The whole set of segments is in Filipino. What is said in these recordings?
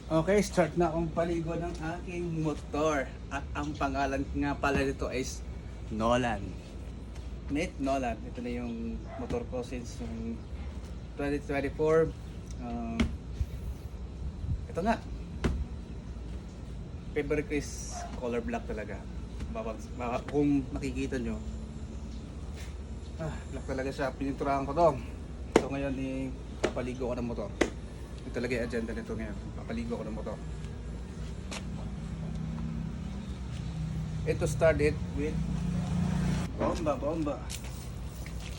Okay, start na akong paligo ng aking motor. At ang pangalan nga pala nito is Nolan. Nate Nolan. Ito na yung motor ko since yung 2024. Ito nga. Favorite ko is color black talaga. Kung makikita nyo. Black talaga siya. Pininturahan ko to. So ngayon papaligo ko ng motor. Ito talaga yung agenda nito ngayon. Papaligo ko ng motor. Ito started with bomba.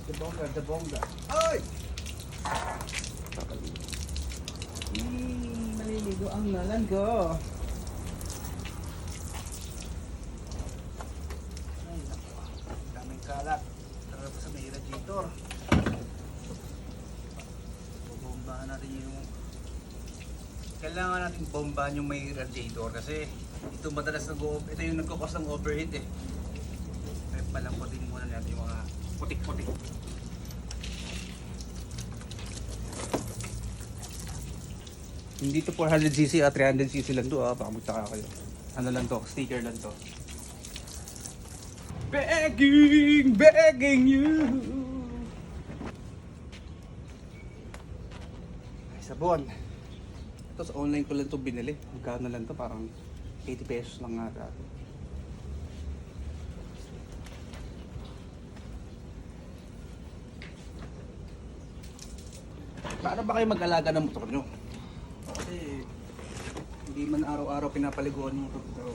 The bomba. Ay! Papaligo. Maliligo ang Nolan ko. Ay, naku. Daming kalat. Tara pa sa may radiator. Bombahan natin yung kailangan natin bombahan yung may radiator kasi ito madalas ito yung nagkakos ng overheat eh. Kaya palamputin muna natin yung mga putik-putik. Hindi to 400cc at 300cc lang to baka magtaka kayo. Ano lang to, sticker lang to. Begging you. Ay, sabon. Ito sa online ko lang ito binili. Magkano lang ito? Parang 80 pesos lang nga dati. Paano ba kayo mag-alaga ng motor nyo? Kasi hindi man araw-araw pinapaliguan yung motor ko. Pero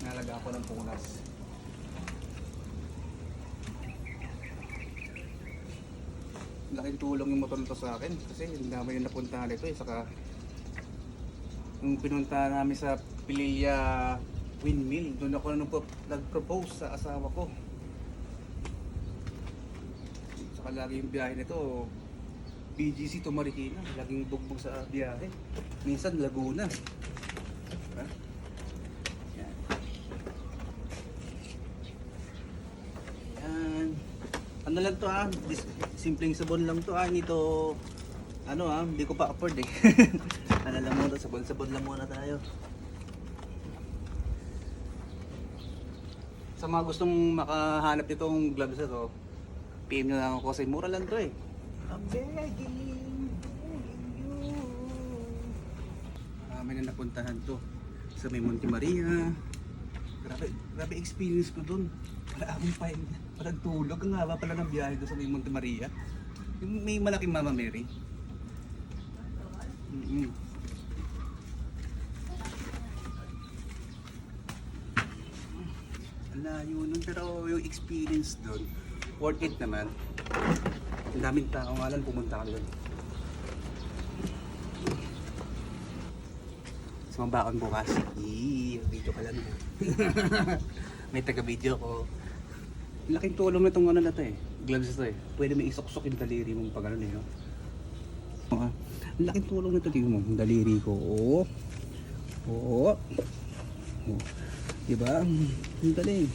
nalaga ako ng punas. Laking tulong yung motor nito sa akin. Kasi hindi naman yung napuntahan ito eh. Saka nung pinunta namin sa Pililla Windmill, doon ako nag-propose sa asawa ko. Saka lagi yung biyahe nito, BGC to Marikina, laging bugbog sa biyahe. Minsan Laguna. Diba? Yan. Yan. Ano lang to simpleng sabon lang to hindi to hindi ko pa afford eh. Ano lang muna, sabon lang muna tayo. Sa mga gustong makahanap nitong gloves na to, PM na lang ako kasi mura lang to eh. I'm begging you. Marami na napuntahan to. Sa may Monte Maria. Grabe experience ko dun. Wala akong pahinga. Walang tulog. Ang haba pala ng biyahe doon sa may Monte Maria. Yung may malaking Mama Mary. Layo nun, pero yung experience doon worth it naman. Ang daming tao nga lang pumunta ka doon. Sumabakon bukas. Video ka lang. May taga-video ko. Laking tulong na itong na to eh. Gloves na to eh. Pwede may isok-sok yung daliri mong pag eh. No? Ang laking tulong na ito. Tingnan mo, yung daliri ko. Oo. Diba? Ang galing.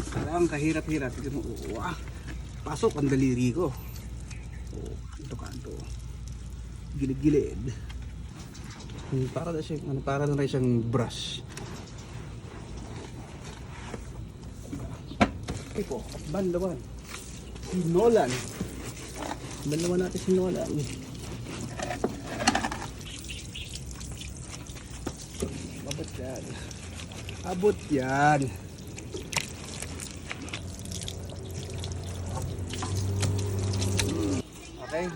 Parang kahirap-hirap. Tingnan mo, pasok ang daliri ko. Ito kanto. Gilid-gilid. Para na siyang, para na rin siyang brush. Okay po, bandawan. Si Nolan. Bandawan natin si Nolan. Abot yan. Abot yan. Okay.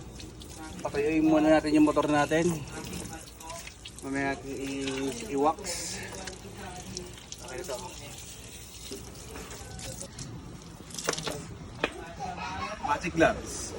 Patuyuin muna natin yung motor natin. Mamaya natin i-wax. Okay ito. Magic gloves.